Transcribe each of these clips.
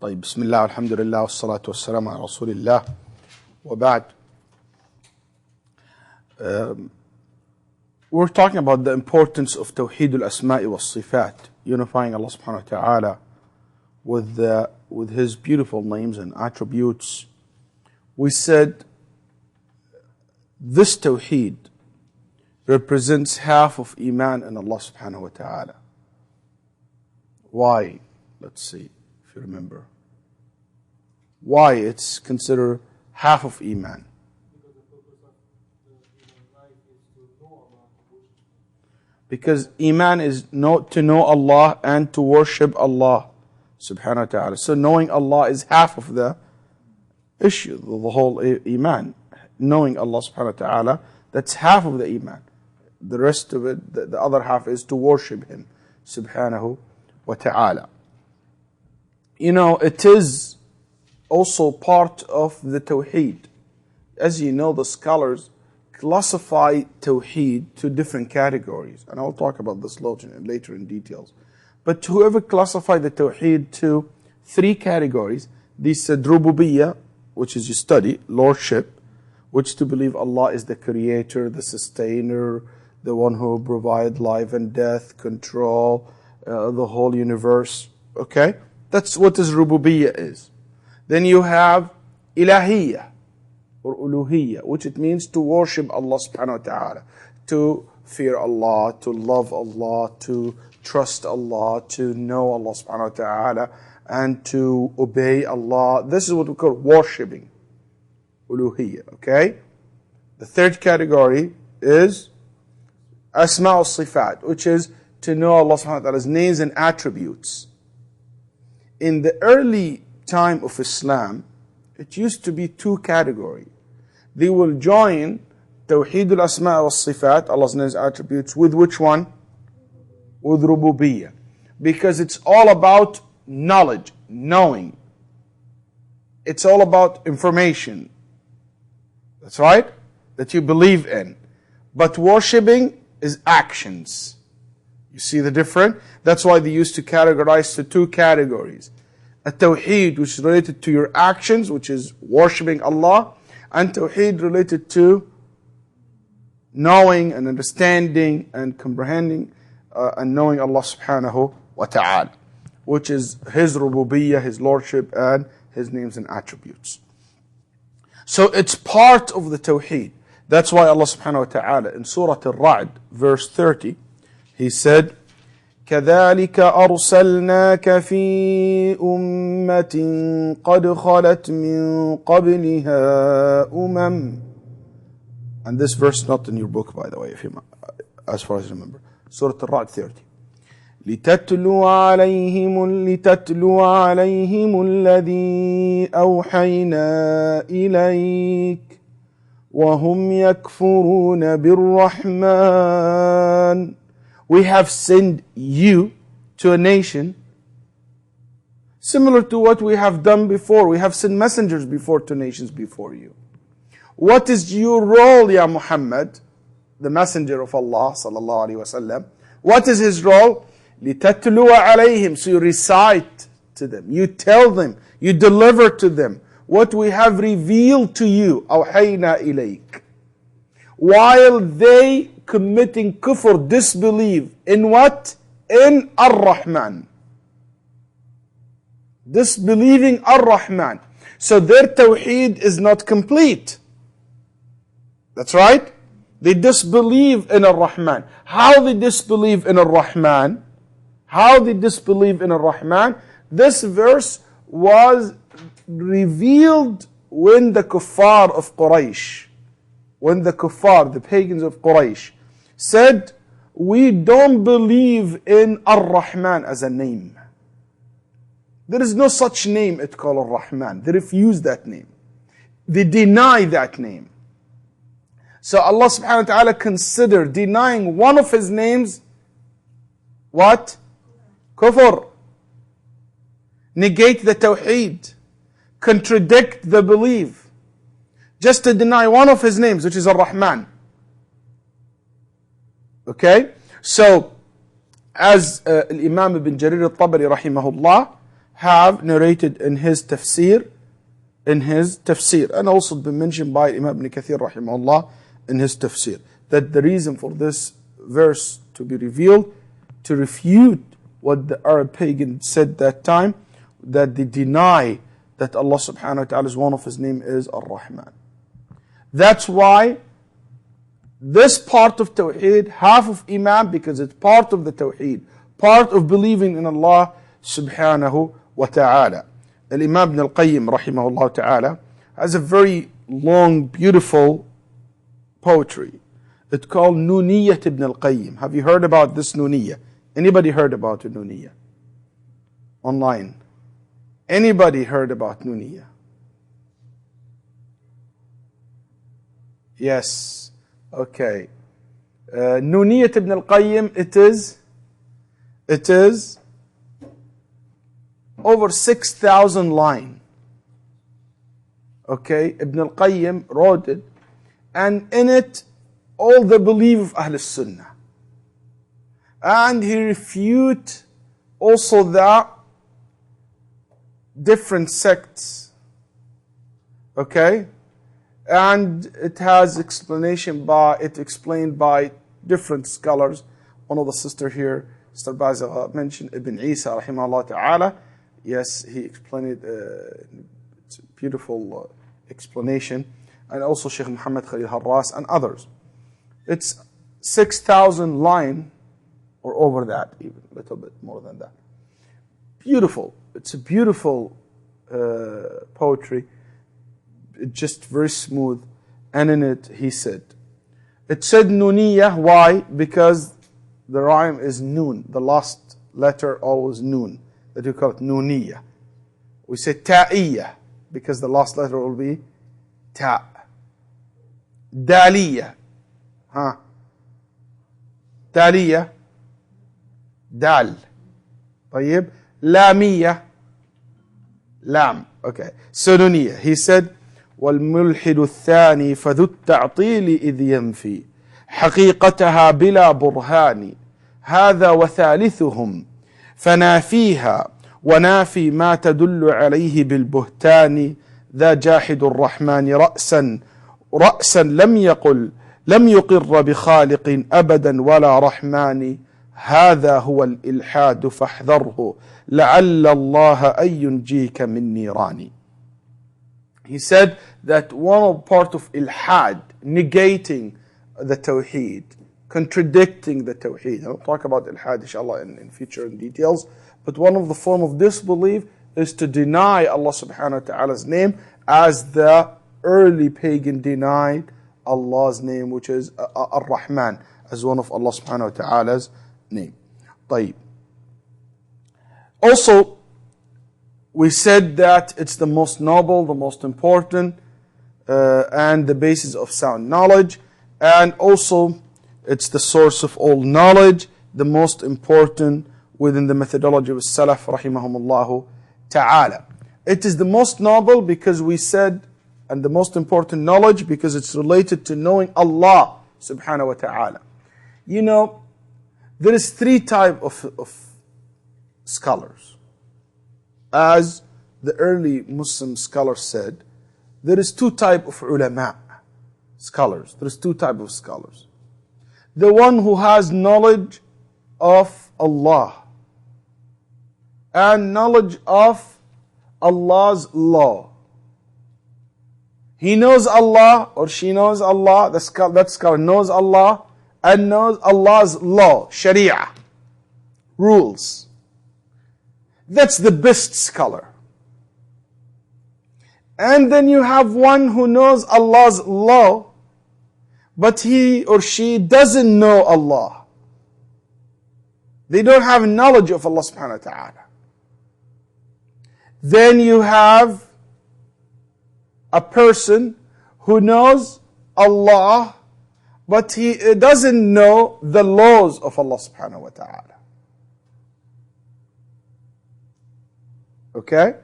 طيب بسم الله والحمد لله والصلاة والسلام على رسول الله وبعد. We're talking about the importance of Tawheed al-Asma'i was-Sifat, unifying Allah subhanahu wa ta'ala with His beautiful names and attributes. We said this Tawheed represents half of Iman in Allah subhanahu wa ta'ala. Why? Let's see if you remember. Why it's considered half of Iman? Because Iman is to know Allah and to worship Allah subhanahu wa ta'ala. So knowing Allah is half of the issue, the whole Iman. Knowing Allah subhanahu wa ta'ala, that's half of the Iman. The rest of it, the other half is to worship Him subhanahu wa ta'ala. You know, it is also part of the Tawheed. As you know, the scholars classify Tawheed to different categories. And I'll talk about this later in details. But whoever classified the Tawheed to three categories, they said Rububiyyah, which is you study, Lordship, which to believe Allah is the creator, the sustainer, the one who provides life and death, control the whole universe. Okay? That's what is Rububiyyah is. Then you have Ilahiyyah or Uluhiyyah, which it means to worship Allah subhanahu wa ta'ala, to fear Allah, to love Allah, to trust Allah, to know Allah subhanahu wa ta'ala, and to obey Allah. This is what we call worshipping. Uluhiyyah, okay? The third category is Asma' al-Sifat, which is to know Allah subhanahu wa ta'ala's names and attributes. In the early time of Islam, it used to be two categories. They will join Tawheed al-Asma' was-Sifat, Allah's names and attributes, with which one? With Rububiyyah. Because it's all about knowledge, knowing. It's all about information. That's right? That you believe in. But worshipping is actions. You see the difference? That's why they used to categorize to two categories. A Tawheed which is related to your actions, which is worshipping Allah, and Tawheed related to knowing and understanding and comprehending and knowing Allah subhanahu wa ta'ala, which is His Rububiyyah, His Lordship, and His names and attributes. So it's part of the Tawheed. That's why Allah subhanahu wa ta'ala in Surah Al-Ra'd, verse 30, He said, كذلك أرسلناك في أمة قد خلت من قبلها أمم. And this verse not in your book, by the way, as far as I remember. Surah Al-Ra'd 30. لتتلو عليهم الذي أوحينا إليك وهم يكفرون بالرحمن. We have sent you to a nation similar to what we have done before. We have sent messengers before to nations before you. What is your role, Ya Muhammad, the messenger of Allah sallallahu alaihi wasallam? What is his role? لِتَتْلُوَ عَلَيْهِمْ. So you recite to them, you tell them, you deliver to them what we have revealed to you. أَوْحَيْنَا إِلَيْكَ. While they committing kufr, disbelief in what? In Ar-Rahman. Disbelieving Ar-Rahman. So their Tawheed is not complete. That's right? They disbelieve in Ar-Rahman. How they disbelieve in Ar-Rahman? How they disbelieve in Ar-Rahman? This verse was revealed when the kuffar of Quraysh, when the kuffar, the pagans of Quraysh, said, we don't believe in Ar-Rahman as a name. There is no such name it's called Ar-Rahman. They refuse that name. They deny that name. So Allah subhanahu wa ta'ala considered denying one of His names, what? Kufr. Negate the Tawheed. Contradict the belief. Just to deny one of His names, which is Ar-Rahman. Okay? So, as Imam ibn Jarir al-Tabari rahimahullah have narrated in his tafsir, and also been mentioned by Imam Ibn Kathir rahimahullah in his tafsir, that the reason for this verse to be revealed, to refute what the Arab pagan said that time, that they deny that Allah subhanahu wa ta'ala is one of his name is Ar-Rahman. That's why this part of Tawheed, half of Iman, because it's part of the Tawheed, part of believing in Allah subhanahu wa ta'ala. Al-Imam Ibn al-Qayyim rahimahullah ta'ala has a very long, beautiful poetry. It's called Nuniyat Ibn al-Qayyim. Have you heard about this Nuniyah? Anybody heard about a Nuniyah? Online. Anybody heard about Nuniyah? Yes. Okay. Nuniyat Ibn al-Qayyim, it is over 6,000 lines. Okay, Ibn al-Qayyim wrote it, and in it, all the belief of Ahl Sunnah. And he refute also the different sects. Okay? And it has explained by different scholars. One of the sisters here, Sister Baza, mentioned Ibn Isa rahimahullah ta'ala. Yes, he explained it. It's a beautiful explanation. And also Sheikh Muhammad Khalil Harras and others. It's 6,000 lines or over that, even a little bit more than that. Beautiful. It's a beautiful poetry. It's just very smooth. And in it, he said, it said Nuniyah. Why? Because the rhyme is Noon. The last letter always Noon. That you call it Nuniyah. We say Ta'iyah, because the last letter will be Ta. Daliyah. Daliyah. Dal. طيب. Lamiyah. Lam. Okay. So Nuniyah. He said, والملحد الثاني فذو التعطيل إذ ينفي حقيقتها بلا برهان هذا وثالثهم فنافيها ونافي ما تدل عليه بالبهتان ذا جاحد الرحمن رأسا لم يقر بخالق أبدا ولا رحمن هذا هو الإلحاد فاحذره لعل الله أن ينجيك من نيران. He said that one part of ilhad, negating the tawheed, contradicting the tawheed. I'll talk about ilhad inshallah in future in details. But one of the form of disbelief is to deny Allah subhanahu wa ta'ala's name, as the early pagan denied Allah's name, which is Ar-Rahman, as one of Allah subhanahu wa ta'ala's name. طيب. Also, we said that it's the most noble, the most important, and the basis of sound knowledge. And also, it's the source of all knowledge, the most important within the methodology of Salaf, rahimahumullah ta'ala. It is the most noble because we said, and the most important knowledge because it's related to knowing Allah subhanahu wa ta'ala. You know, there is three types of scholars. As the early Muslim scholars said, there is two types of ulama, scholars. There is two types of scholars. The one who has knowledge of Allah and knowledge of Allah's law. He knows Allah or she knows Allah, that scholar knows Allah and knows Allah's law, Sharia, rules. That's the best scholar. And then you have one who knows Allah's law, but he or she doesn't know Allah. They don't have knowledge of Allah subhanahu wa ta'ala. Then you have a person who knows Allah, but he doesn't know the laws of Allah subhanahu wa ta'ala. Okay?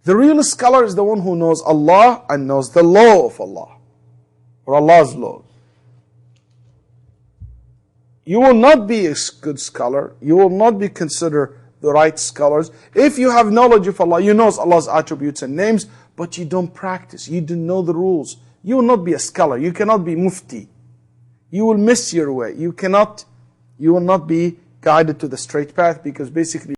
The real scholar is the one who knows Allah and knows the law of Allah, or Allah's laws. You will not be a good scholar, you will not be considered the right scholars. If you have knowledge of Allah, you know Allah's attributes and names, but you don't practice, you don't know the rules, you will not be a scholar, you cannot be mufti. You will miss your way. You will not be guided to the straight path, because basically